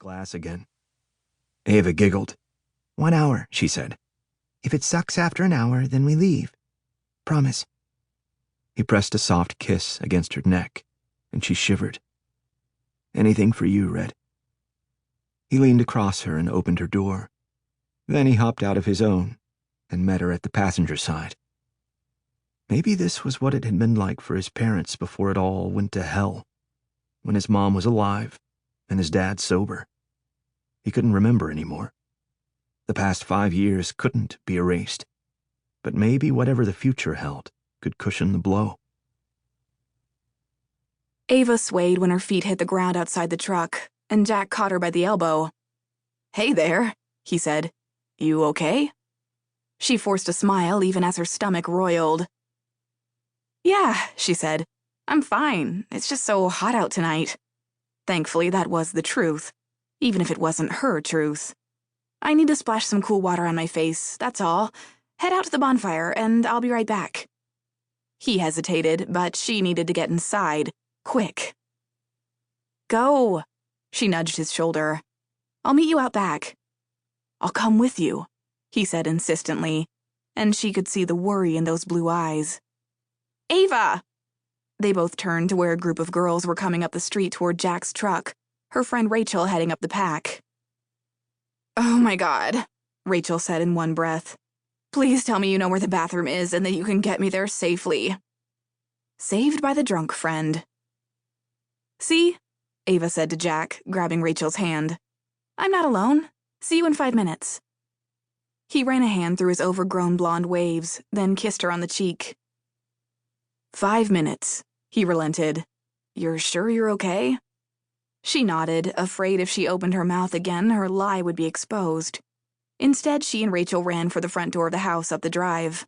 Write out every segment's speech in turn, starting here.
glass again. Ava giggled. 1 hour, she said. If it sucks after an hour, then we leave. Promise. He pressed a soft kiss against her neck, and she shivered. Anything for you, Red. He leaned across her and opened her door. Then he hopped out of his own and met her at the passenger side. Maybe this was what it had been like for his parents before it all went to hell, when his mom was alive and his dad sober. He couldn't remember anymore. The past 5 years couldn't be erased, but maybe whatever the future held could cushion the blow. Ava swayed when her feet hit the ground outside the truck, and Jack caught her by the elbow. "Hey there," he said. "You okay?" She forced a smile even as her stomach roiled. "Yeah," she said. "I'm fine. It's just so hot out tonight." Thankfully, that was the truth, even if it wasn't her truth. "I need to splash some cool water on my face, that's all. Head out to the bonfire, and I'll be right back." He hesitated, but she needed to get inside, quick. "Go," she nudged his shoulder. "I'll meet you out back." "I'll come with you," he said insistently, and she could see the worry in those blue eyes. "Ava!" They both turned to where a group of girls were coming up the street toward Jack's truck, her friend Rachel heading up the pack. "Oh my God," Rachel said in one breath. "Please tell me you know where the bathroom is and that you can get me there safely." Saved by the drunk friend. "See?" Ava said to Jack, grabbing Rachel's hand. "I'm not alone. See you in 5 minutes." He ran a hand through his overgrown blonde waves, then kissed her on the cheek. 5 minutes, he relented. "You're sure you're okay?" She nodded, afraid if she opened her mouth again, her lie would be exposed. Instead, she and Rachel ran for the front door of the house up the drive.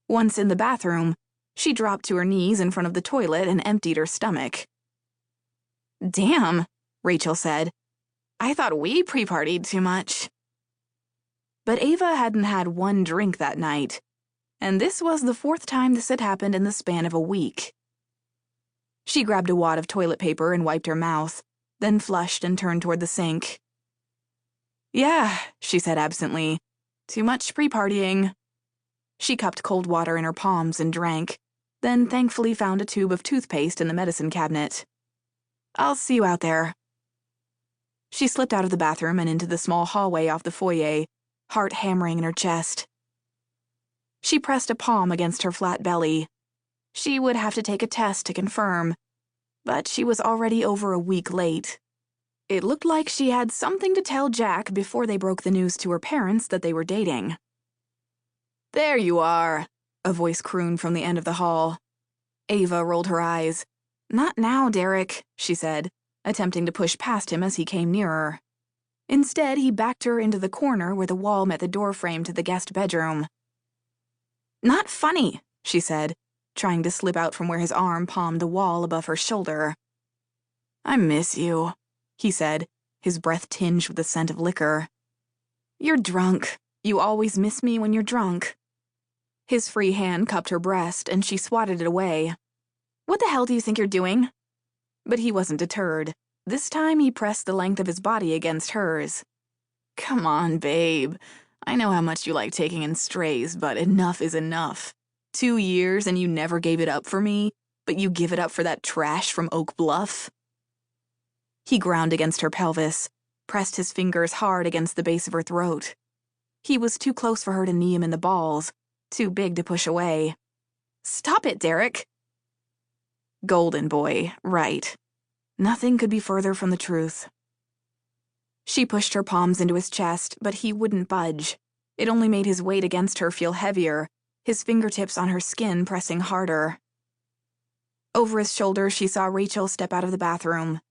Once in the bathroom, she dropped to her knees in front of the toilet and emptied her stomach. "Damn," Rachel said. "I thought we pre-partied too much." But Ava hadn't had one drink that night, and this was the 4th time this had happened in the span of a week. She grabbed a wad of toilet paper and wiped her mouth, then flushed and turned toward the sink. "Yeah," she said absently. "Too much pre-partying." She cupped cold water in her palms and drank, then thankfully found a tube of toothpaste in the medicine cabinet. "I'll see you out there." She slipped out of the bathroom and into the small hallway off the foyer, heart hammering in her chest. She pressed a palm against her flat belly. She would have to take a test to confirm, but she was already over a week late. It looked like she had something to tell Jack before they broke the news to her parents that they were dating. "There you are," a voice crooned from the end of the hall. Ava rolled her eyes. "Not now, Derek," she said, attempting to push past him as he came nearer. Instead, he backed her into the corner where the wall met the doorframe to the guest bedroom. "Not funny," she said, trying to slip out from where his arm palmed the wall above her shoulder. "I miss you," he said, his breath tinged with the scent of liquor. "You're drunk. You always miss me when you're drunk." His free hand cupped her breast, and she swatted it away. "What the hell do you think you're doing?" But he wasn't deterred. This time he pressed the length of his body against hers. "Come on, babe. I know how much you like taking in strays, but enough is enough. 2 years and you never gave it up for me, but you give it up for that trash from Oak Bluff?" He ground against her pelvis, pressed his fingers hard against the base of her throat. He was too close for her to knee him in the balls, too big to push away. "Stop it, Derek." Golden boy, right. Nothing could be further from the truth. She pushed her palms into his chest, but he wouldn't budge. It only made his weight against her feel heavier, his fingertips on her skin pressing harder. Over his shoulder, she saw Rachel step out of the bathroom.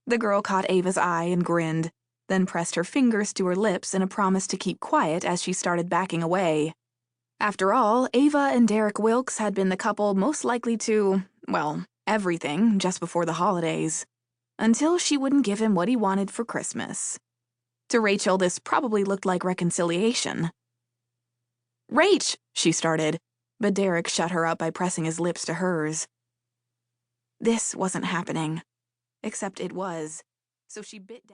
The girl caught Ava's eye and grinned, then pressed her fingers to her lips in a promise to keep quiet as she started backing away. After all, Ava and Derek Wilkes had been the couple most likely to, well, everything just before the holidays. Until she wouldn't give him what he wanted for Christmas. To Rachel, this probably looked like reconciliation. "Rach," she started, but Derek shut her up by pressing his lips to hers. This wasn't happening. Except it was, so she bit down.